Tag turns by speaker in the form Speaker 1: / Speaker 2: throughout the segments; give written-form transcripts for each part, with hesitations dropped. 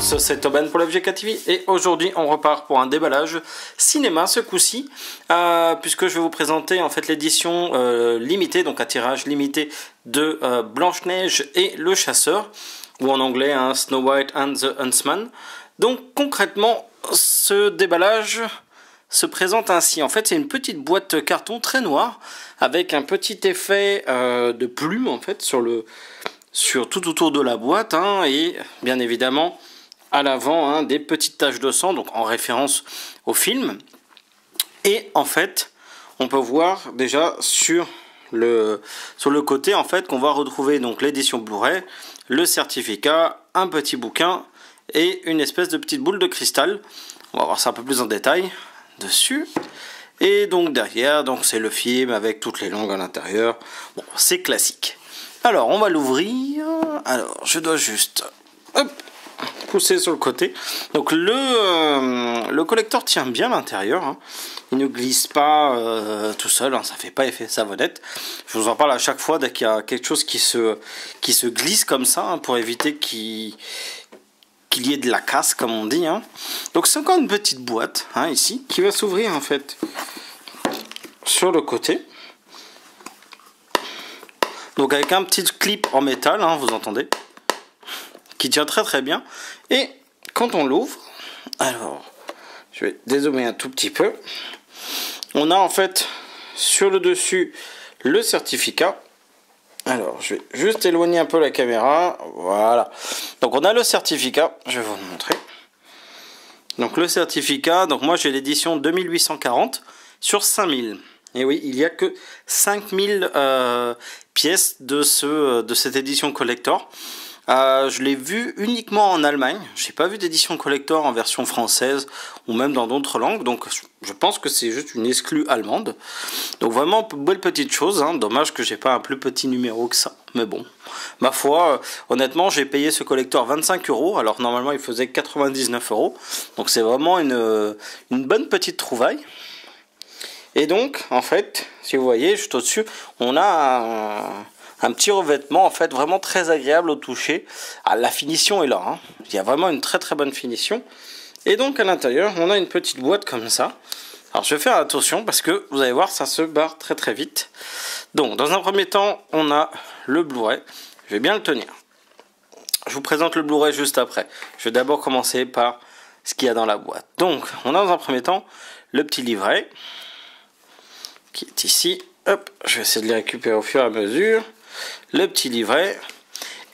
Speaker 1: tous, c'est Toban pour l'FGK TV et aujourd'hui on repart pour un déballage cinéma ce coup-ci puisque je vais vous présenter en fait l'édition limitée, donc un tirage limité de Blanche-Neige et le Chasseur, ou en anglais Snow White and the Huntsman. Donc concrètement ce déballage se présente ainsi. En fait c'est une petite boîte carton très noire avec un petit effet de plume en fait sur tout autour de la boîte, et bien évidemment à l'avant des petites taches de sang, donc en référence au film. Et en fait on peut voir déjà sur le côté en fait qu'on va retrouver donc l'édition Blu-ray, le certificat, un petit bouquin et une espèce de petite boule de cristal. On va voir ça un peu plus en détail dessus. Et donc derrière, donc c'est le film avec toutes les langues à l'intérieur. Bon, c'est classique. Alors on va l'ouvrir. Alors je dois juste pousser sur le côté. Donc le collector tient bien l'intérieur. Il ne glisse pas tout seul. Ça fait pas effet savonnette. Je vous en parle à chaque fois dès qu'il y a quelque chose qui se glisse comme ça, pour éviter qu'il y ait de la casse comme on dit. Donc c'est encore une petite boîte ici qui va s'ouvrir en fait sur le côté. Donc avec un petit clip en métal, vous entendez, qui tient très très bien. Et quand on l'ouvre, alors je vais dézoomer un tout petit peu, on a en fait sur le dessus le certificat. Alors je vais juste éloigner un peu la caméra, voilà. Donc on a le certificat, je vais vous le montrer. Donc le certificat, donc moi j'ai l'édition 2840 sur 5000. Et oui, il n'y a que 5000 pièces de cette édition collector. Je l'ai vu uniquement en Allemagne. Je n'ai pas vu d'édition collector en version française ou même dans d'autres langues. Donc je pense que c'est juste une exclue allemande. Donc vraiment belle petite chose. Dommage que j'ai pas un plus petit numéro que ça. Mais bon, ma foi, honnêtement, j'ai payé ce collector 25 €. Alors normalement il faisait 99 €. Donc c'est vraiment une bonne petite trouvaille. Et donc, en fait, si vous voyez, juste au-dessus, on a un petit revêtement, en fait, vraiment très agréable au toucher. La finition est là, Il y a vraiment une très très bonne finition. Et donc, à l'intérieur, on a une petite boîte comme ça. Alors, je vais faire attention parce que, vous allez voir, ça se barre très très vite. Donc, dans un premier temps, on a le Blu-ray. Je vais bien le tenir. Je vous présente le Blu-ray juste après. Je vais d'abord commencer par ce qu'il y a dans la boîte. Donc, on a dans un premier temps le petit livret qui est ici. Hop, je vais essayer de les récupérer au fur et à mesure. Le petit livret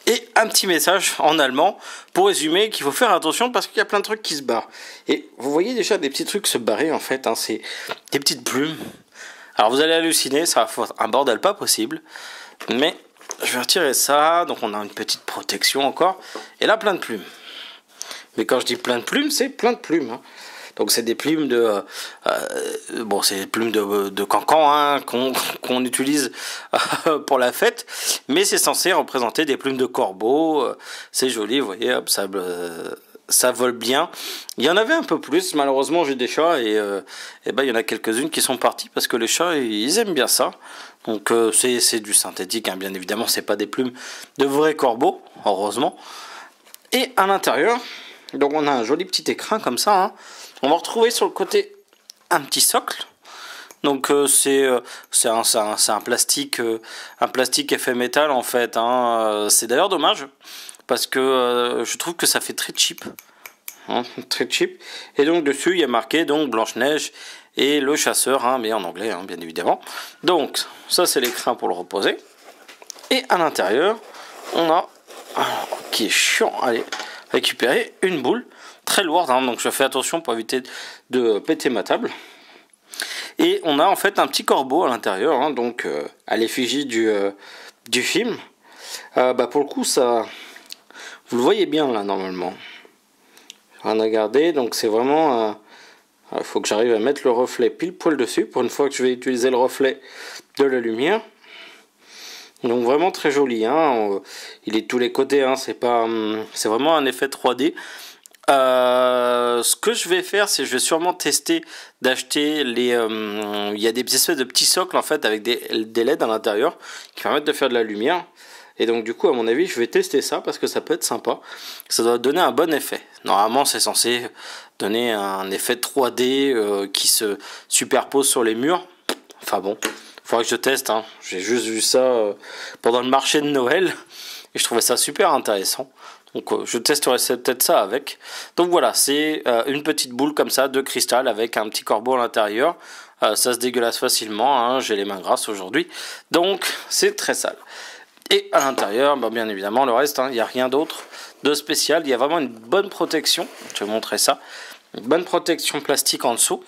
Speaker 1: et un petit message en allemand pour résumer qu'il faut faire attention parce qu'il y a plein de trucs qui se barrent. Et vous voyez déjà des petits trucs se barrer en fait, c'est des petites plumes. Alors vous allez halluciner, ça va faire un bordel pas possible, mais je vais retirer ça. Donc on a une petite protection encore et là plein de plumes. Mais quand je dis plein de plumes, c'est plein de plumes. Donc c'est des plumes c'est des plumes de cancan qu'on utilise pour la fête, mais c'est censé représenter des plumes de corbeau. C'est joli, vous voyez, hop, ça vole bien. Il y en avait un peu plus, malheureusement j'ai des chats et il y en a quelques-unes qui sont parties parce que les chats ils aiment bien ça. Donc c'est du synthétique, bien évidemment, c'est pas des plumes de vrais corbeaux, heureusement. Et à l'intérieur, donc on a un joli petit écrin comme ça. On va retrouver sur le côté un petit socle. Donc c'est un plastique effet métal en fait. C'est d'ailleurs dommage parce que je trouve que ça fait très cheap. Très cheap. Et donc dessus il y a marqué donc Blanche-Neige et le Chasseur, mais en anglais bien évidemment. Donc ça c'est l'écrin pour le reposer. Et à l'intérieur on a, qui est chiant, allez, récupérer une boule très lourde, donc je fais attention pour éviter de péter ma table. Et on a en fait un petit corbeau à l'intérieur, donc à l'effigie du film. Pour le coup, ça, vous le voyez bien là normalement. Rien à garder, donc c'est vraiment. Il faut que j'arrive à mettre le reflet pile poil dessus pour une fois que je vais utiliser le reflet de la lumière. Donc vraiment très joli, il est de tous les côtés, c'est vraiment un effet 3D. Ce que je vais faire, c'est je vais sûrement tester d'acheter il y a des espèces de petits socles en fait avec des LED à l'intérieur qui permettent de faire de la lumière. Et donc du coup, à mon avis, je vais tester ça parce que ça peut être sympa. Ça doit donner un bon effet. Normalement, c'est censé donner un effet 3D qui se superpose sur les murs. Enfin bon, faudrait que je teste. Hein. J'ai juste vu ça pendant le marché de Noël et je trouvais ça super intéressant. Donc je testerai peut-être ça avec. Donc voilà, c'est une petite boule comme ça de cristal avec un petit corbeau à l'intérieur. Ça se dégueulasse facilement, hein, j'ai les mains grasses aujourd'hui. Donc c'est très sale. Et à l'intérieur, bah, bien évidemment, le reste, il n'y a rien d'autre de spécial. Il y a vraiment une bonne protection. Je vais vous montrer ça. Une bonne protection plastique en dessous.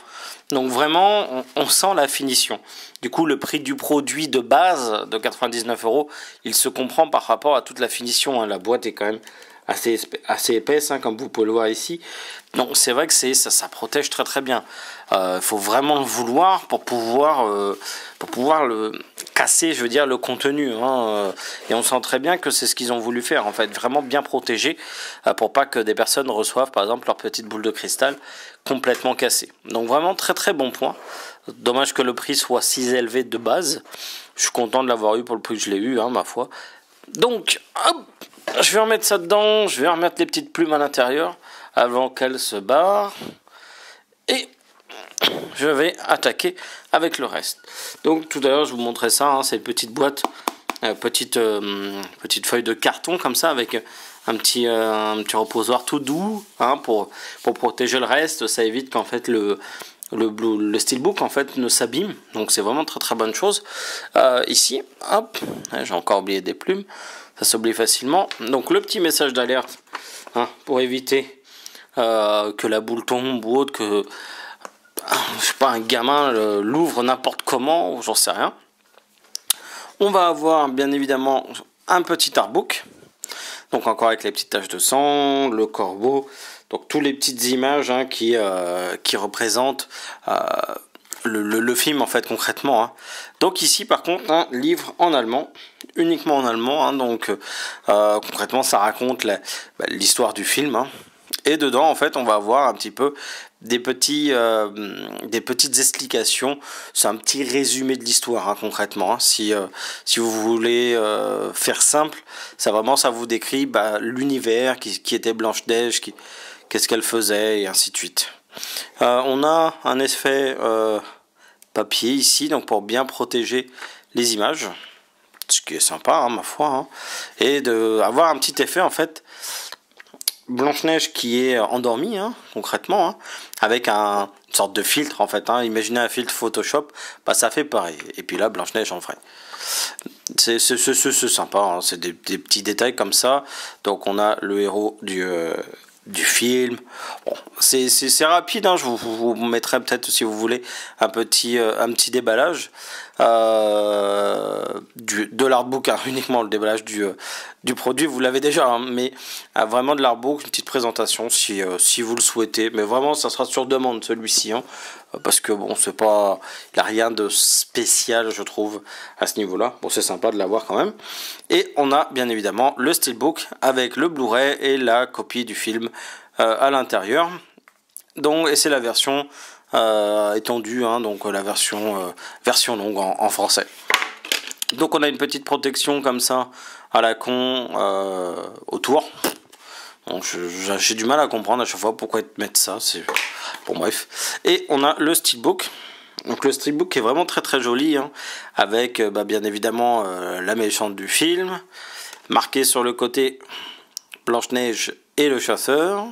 Speaker 1: Donc vraiment, on sent la finition. Du coup, le prix du produit de base de 99 €, il se comprend par rapport à toute la finition. Hein. La boîte est quand même assez épaisse, hein, comme vous pouvez le voir ici. Donc c'est vrai que ça protège très très bien. Faut vraiment le vouloir pour pouvoir le casser, je veux dire, le contenu. Hein, et on sent très bien que c'est ce qu'ils ont voulu faire, en fait, vraiment bien protéger pour pas que des personnes reçoivent, par exemple, leur petite boule de cristal complètement cassée. Donc vraiment très très bon point. Dommage que le prix soit si élevé de base. Je suis content de l'avoir eu pour le prix que je l'ai eu, hein, ma foi. Donc, hop, je vais remettre ça dedans, je vais remettre les petites plumes à l'intérieur avant qu'elles se barrent. Et je vais attaquer avec le reste. Donc tout à l'heure je vous montrais ça, hein, c'est une petite boîte, petite feuille de carton comme ça avec un petit reposoir tout doux, hein, pour protéger le reste. Ça évite qu'en fait le steelbook en fait ne s'abîme, donc c'est vraiment très très bonne chose. Ici, hop, j'ai encore oublié des plumes, ça s'oublie facilement. Donc le petit message d'alerte, hein, pour éviter que la boule tombe ou autre, que je sais pas, un gamin l'ouvre n'importe comment, ou j'en sais rien. On va avoir bien évidemment un petit artbook, donc encore avec les petites taches de sang, le corbeau, donc toutes les petites images, hein, qui représentent le film en fait concrètement. Hein. Donc ici par contre un livre en allemand, uniquement en allemand, hein, donc concrètement ça raconte l'histoire du film. Hein. Et dedans, en fait, on va avoir un petit peu des petites explications. C'est un petit résumé de l'histoire, hein, concrètement. Hein. Si vous voulez faire simple, ça vous décrit l'univers qui était Blanche-Neige, qu'est-ce qu'elle faisait, et ainsi de suite. On a un effet papier ici, donc pour bien protéger les images, ce qui est sympa, hein, ma foi. Hein. Et d'avoir un petit effet, en fait, Blanche-Neige qui est endormie, hein, concrètement, hein, avec une sorte de filtre en fait. Hein. Imaginez un filtre Photoshop, ça fait pareil. Et puis là, Blanche-Neige en vrai. C'est sympa, hein. C'est des petits détails comme ça. Donc on a le héros du film. Bon, c'est rapide, hein. Je vous mettrai peut-être, si vous voulez, un petit déballage de l'artbook, hein, uniquement le déballage du produit, vous l'avez déjà, hein, mais vraiment de l'artbook, une petite présentation si vous le souhaitez, mais vraiment ça sera sur demande celui-ci, hein, parce que bon, il n'y a rien de spécial, je trouve, à ce niveau-là. Bon, c'est sympa de l'avoir quand même. Et on a bien évidemment le steelbook avec le Blu-ray et la copie du film à l'intérieur. Donc, et c'est la version étendue, hein, donc la version longue en français. Donc on a une petite protection comme ça à la con autour. Donc j'ai du mal à comprendre à chaque fois pourquoi ils mettent ça. Bon, bref. Et on a le steelbook. Donc le steelbook est vraiment très très joli, hein, avec bien évidemment la méchante du film, marqué sur le côté Blanche-Neige et le chasseur,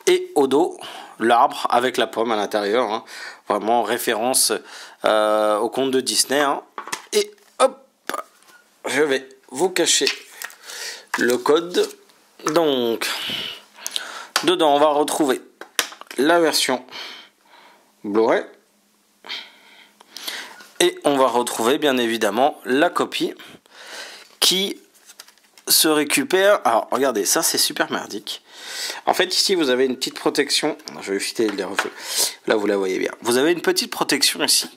Speaker 1: et au dos l'arbre avec la pomme à l'intérieur, hein, vraiment référence au conte de Disney. Hein. Et hop, je vais vous cacher le code. Donc dedans on va retrouver la version Blu-ray. Et on va retrouver bien évidemment la copie qui se récupère. Alors regardez, ça c'est super merdique. En fait ici vous avez une petite protection. Je vais fitter les reflets. Là vous la voyez bien. Vous avez une petite protection ici.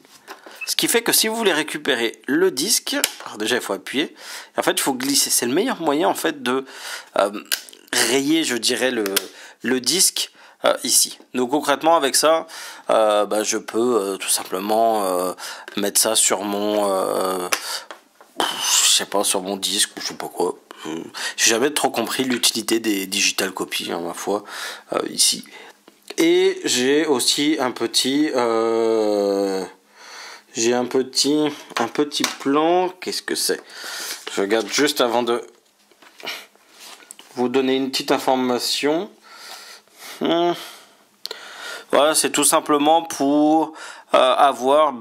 Speaker 1: Ce qui fait que si vous voulez récupérer le disque, alors déjà il faut appuyer. En fait il faut glisser. C'est le meilleur moyen en fait de rayer, je dirais, le disque. Ici. Donc concrètement avec ça, je peux tout simplement mettre ça sur mon je sais pas, sur mon disque, je sais pas quoi. J'ai jamais trop compris l'utilité des digital copies, hein, ma foi, ici. Et j'ai aussi un petit... j'ai un petit plan. Qu'est-ce que c'est? Je regarde juste avant de vous donner une petite information. Voilà, c'est tout simplement pour avoir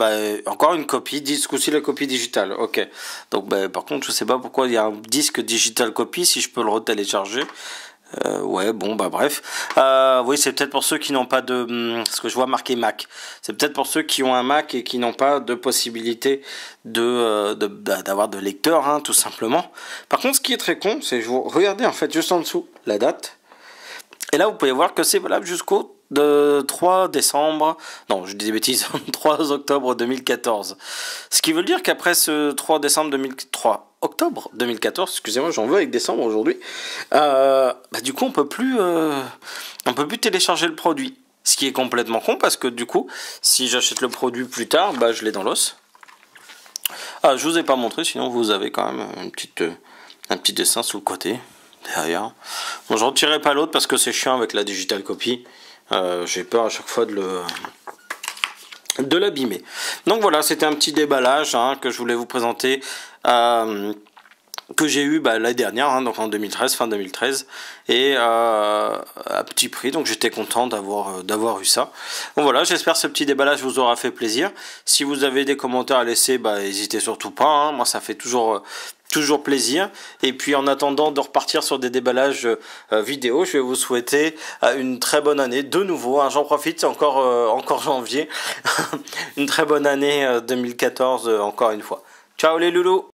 Speaker 1: encore une copie, disque aussi la copie digitale. Ok. Donc par contre, je sais pas pourquoi il y a un disque digital copie, si je peux le retélécharger. Ouais, bon, bref. Oui, c'est peut-être pour ceux qui n'ont pas de... Parce que je vois marqué Mac. C'est peut-être pour ceux qui ont un Mac et qui n'ont pas de possibilité d'avoir de lecteur, hein, tout simplement. Par contre, ce qui est très con, c'est que vous regardez en fait juste en dessous la date. Et là, vous pouvez voir que c'est valable jusqu'au 3 décembre, non, je dis des bêtises, 3 octobre 2014. Ce qui veut dire qu'après ce 3 décembre 2003, octobre 2014, excusez-moi, j'en veux avec décembre aujourd'hui, du coup, on peut plus télécharger le produit. Ce qui est complètement con parce que du coup, si j'achète le produit plus tard, je l'ai dans l'os. Je vous ai pas montré, sinon vous avez quand même un petit dessin sous le côté. Derrière. Bon, je retirerai pas l'autre parce que c'est chiant avec la digital copy. J'ai peur à chaque fois de l'abîmer. Donc voilà, c'était un petit déballage que je voulais vous présenter, que j'ai eu l'année dernière, hein, donc en 2013, fin 2013, et à petit prix, donc j'étais content d'avoir eu ça. Bon voilà, j'espère que ce petit déballage vous aura fait plaisir. Si vous avez des commentaires à laisser, n'hésitez surtout pas, hein. Moi ça fait toujours plaisir. Et puis en attendant de repartir sur des déballages vidéo, je vais vous souhaiter une très bonne année de nouveau, hein. J'en profite, c'est encore janvier. Une très bonne année 2014 encore une fois. Ciao les loulous.